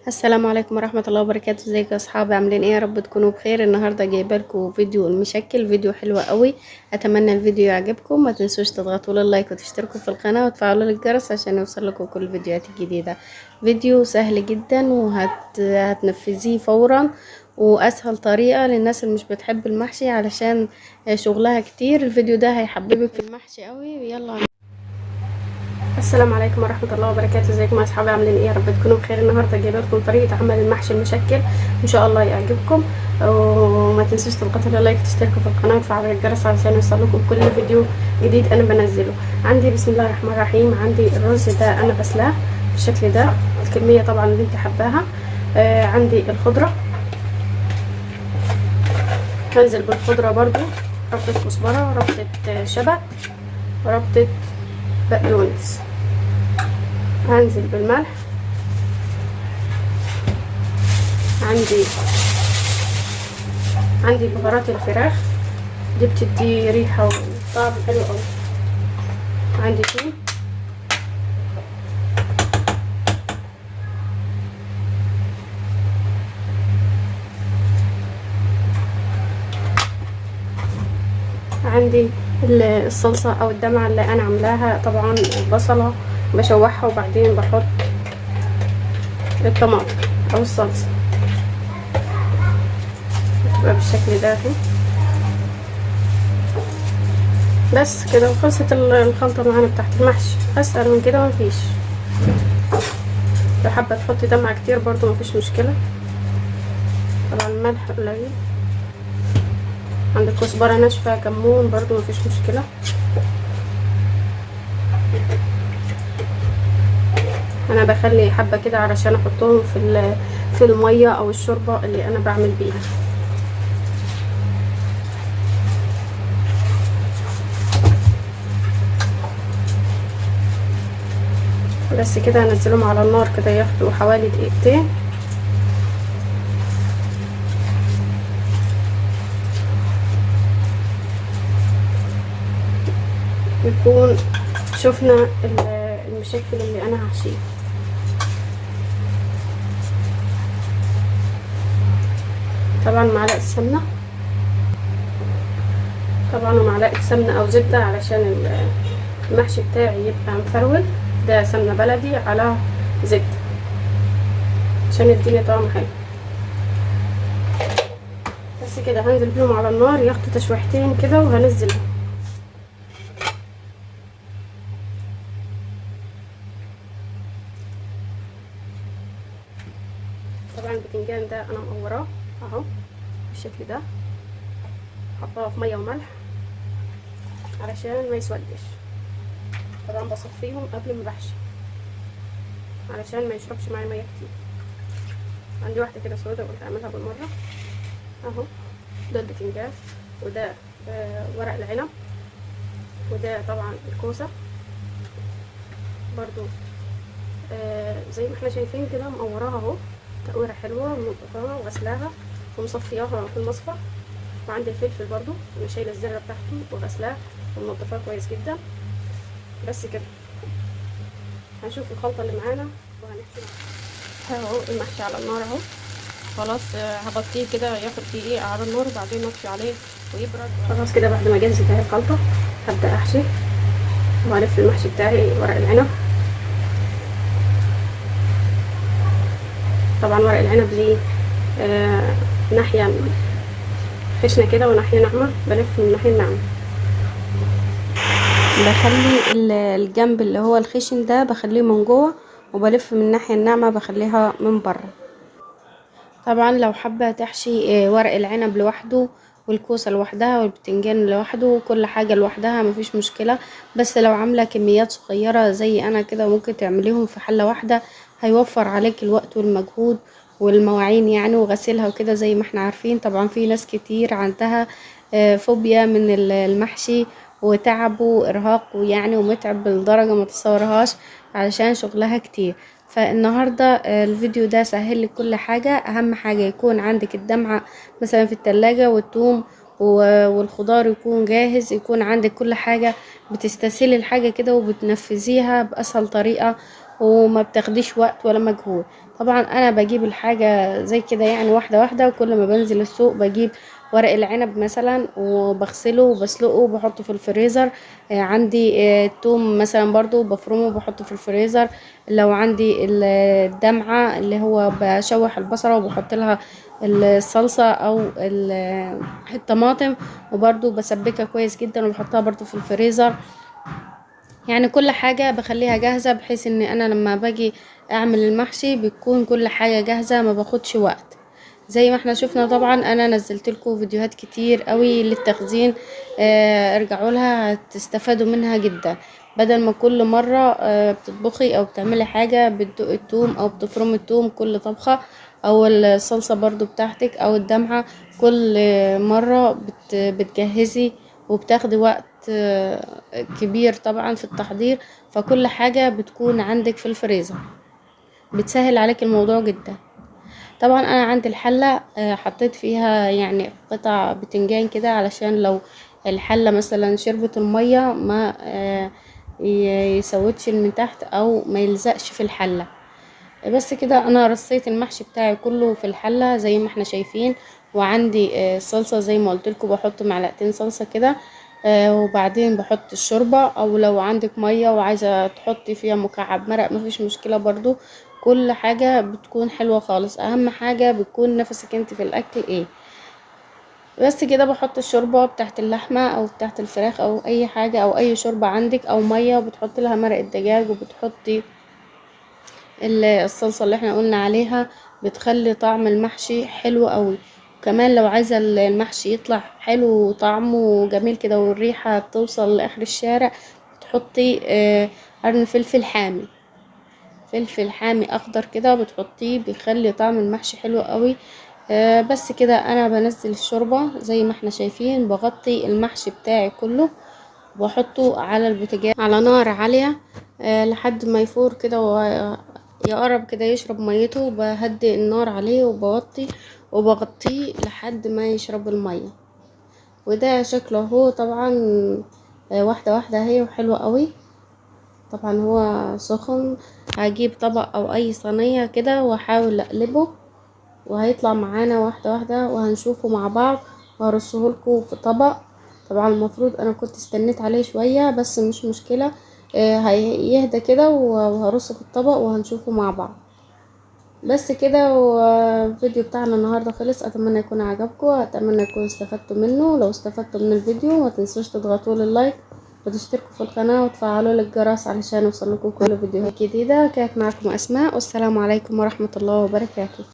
السلام عليكم ورحمة الله وبركاته. ازيكم يا اصحابي؟ عاملين ايه؟ يا رب تكونوا بخير. النهارده جايبه لكم فيديو المشكل، فيديو حلو قوي. اتمنى الفيديو يعجبكم. ما تنسوش تضغطوا لي اللايك وتشتركوا في القناة وتفعلوا الجرس عشان يوصل لكم كل الفيديوهات الجديدة. فيديو سهل جدا هتنفذيه فورا، واسهل طريقة للناس اللي مش بتحب المحشي علشان شغلها كتير. الفيديو ده هيحببك في المحشي قوي. يلا. السلام عليكم ورحمة الله وبركاته. ازيكم يا اصحابي؟ عاملين ايه؟ يا رب تكونوا بخير. النهارده جايبه لكم طريقة عمل المحشي المشكل، ان شاء الله يعجبكم. وما تنسوش تضغطوا اللايك وتشتركوا في القناة وتفعلوا الجرس علشان يوصل لكم كل فيديو جديد انا بنزله. عندي بسم الله الرحمن الرحيم، عندي الرز ده انا بسلاه بالشكل ده، الكمية طبعا اللي انت حباها. عندي الخضرة، هنزل بالخضرة برضو، ربطة كزبرة، ربطة شبت، وربطة بقدونس. هنزل بالملح، عندي بهارات الفراخ دي بتدي ريحه وطعم حلو قوي. عندي توم، عندي الصلصه او الدمعه اللي انا عاملاها. طبعا البصله بشوحها وبعدين بحط الطماطم او الصلصه، بتبقى بالشكل ده اهي. بس كده وخلصت الخلطه معانا بتاعت المحشي. اسهل من كده مفيش. لو حابه تحطي دمعه كتير برضو مفيش مشكله. طبعا الملح قليل، عندك كزبره ناشفه، كمون برضو مفيش مشكله. انا بخلي حبه كده علشان احطهم في الميه او الشوربه اللي انا بعمل بيها. بس كده هنزلهم على النار كده ياخدوا حوالي دقيقتين. يكون شفنا المشكل اللي انا هحشيه. طبعا معلقه سمنه، طبعا ومعلقه سمنه او زبده علشان المحشي بتاعي يبقى مفرول. ده سمنه بلدي على زبده عشان يديني طعم حلو. بس كده هنزل بيهم على النار ياخدوا تشويحتين كده وهنزلهم. طبعا البتنجان ده انا مقوراه اهو بالشكل ده، حطاه في ميه وملح علشان ما يسودش. طبعا بصفيهم قبل ما بحشي علشان ما يشربش معايا ميه كتير. عندي واحده كده سودا قلت اعملها بالمره اهو. ده البتنجان، وده ورق العنب، وده طبعا الكوسه برضو زي ما احنا شايفين كده مقوراها اهو، تقويره حلوه ومنضفاها وغسلاها ومصفياها في المصفى. وعندي الفلفل برضو انا شايله الذره بتاعته وغسلاه ومنضفاه كويس جدا. بس كده هنشوف الخلطه اللي معانا وهنحكي اهو. المحشي على النار اهو خلاص. هغطيه كده ياخد دقيقه على النار وبعدين اطفي عليه ويبرد. خلاص كده بعد ما جهزت اهي الخلطه هبدا احشي وهلف المحشي بتاعي ورق العنب. طبعا ورق العنب ليه ناحيه خشنه كده وناحيه ناعمه، بلف من الناحيه الناعمه. بخلي الجنب اللي هو الخشن ده بخليه من جوه، وبلف من الناحيه الناعمه بخليها من بره. طبعا لو حابه تحشي ورق العنب لوحده والكوسه لوحدها والبتنجان لوحده وكل حاجه لوحدها مفيش مشكله. بس لو عامله كميات صغيره زي انا كده ممكن تعمليهم في حله واحده، هيوفر عليك الوقت والمجهود والمواعين يعني وغسيلها وكده. زي ما احنا عارفين طبعا في ناس كتير عندها فوبيا من المحشي وتعب وارهاق يعني ومتعب لدرجه ما تصورهاش علشان شغلها كتير. فالنهاردة الفيديو ده سهل لك كل حاجة. اهم حاجة يكون عندك الدمعة مثلا في التلاجة والثوم والخضار يكون جاهز، يكون عندك كل حاجة بتستسهلي الحاجة كده وبتنفذيها بأسهل طريقة وما بتاخديش وقت ولا مجهود. طبعا انا بجيب الحاجة زي كده يعني واحدة واحدة، وكل ما بنزل السوق بجيب ورق العنب مثلا وبغسله وبسلقه وبحطه في الفريزر. عندي التوم مثلا برضو بفرمه وبحطه في الفريزر. لو عندي الدمعة اللي هو بشوح البصلة وبحط لها الصلصة او الطماطم، وبرضو بسبكها كويس جدا وبحطها برضو في الفريزر. يعني كل حاجة بخليها جاهزة، بحيث ان انا لما باجي اعمل المحشي بتكون كل حاجة جاهزة، ما باخدش وقت. زي ما احنا شفنا طبعا انا نزلت لكم فيديوهات كتير قوي للتخزين، ارجعوا لها هتستفادوا منها جدا. بدل ما كل مرة بتطبخي او بتعملي حاجة بتدوقي التوم او بتفرمي التوم كل طبخة، او الصلصة برضو بتاعتك او الدمعة كل مرة بتجهزي وبتاخدي وقت كبير طبعا في التحضير. فكل حاجة بتكون عندك في الفريزر بتسهل عليك الموضوع جدا. طبعا انا عندي الحلة حطيت فيها يعني قطع بتنجان كده، علشان لو الحلة مثلا شربت المية ما يسودش من تحت او ما يلزقش في الحلة. بس كده انا رصيت المحشي بتاعي كله في الحلة زي ما احنا شايفين. وعندي صلصة زي ما قلت لكم بحط معلقتين صلصة كده، وبعدين بحط الشوربة، او لو عندك مية وعايزة تحطي فيها مكعب مرق مفيش مشكلة برضو. كل حاجة بتكون حلوة خالص، اهم حاجة بتكون نفسك انت في الاكل ايه. بس كده بحط الشوربة بتاعت اللحمة او بتاعت الفراخ او اي حاجة او اي شوربة عندك او مية، وبتحط لها مرق الدجاج وبتحطي الصلصة اللي احنا قلنا عليها، بتخلي طعم المحشي حلو قوي. كمان لو عايزة المحشي يطلع حلو وطعمه جميل كده والريحة توصل لآخر الشارع، بتحطي قرن فلفل حامي، فلفل حامي اخضر كده بتحطيه بيخلي طعم المحشي حلو قوي. بس كده انا بنزل الشوربة زي ما احنا شايفين، بغطي المحشي بتاعي كله واحطه على البوتاجاز على نار عالية لحد ما يفور كده ويقرب كده يشرب ميته. بهدي النار عليه وبوطي وبغطيه لحد ما يشرب المية. وده شكله هو طبعا واحدة واحدة اهي وحلوة قوي. طبعا هو سخن، هجيب طبق او اي صينية كده واحاول اقلبه وهيطلع معانا واحدة واحدة وهنشوفه مع بعض. وهرصهولكوا في طبق. طبعا المفروض انا كنت استنيت عليه شوية بس مش مشكلة، هيهدى كده وهرصه في الطبق وهنشوفه مع بعض. بس كده والفيديو بتاعنا النهاردة خلص. اتمنى يكون عجبكم، اتمنى يكون استفدتوا منه. لو استفدتوا من الفيديو ما تنسوش تضغطوا لي اللايك وتشتركوا في القناة وتفعلوا الجرس علشان يوصلكوا كل فيديوهات جديدة. كانت معكم اسماء، والسلام عليكم ورحمة الله وبركاته.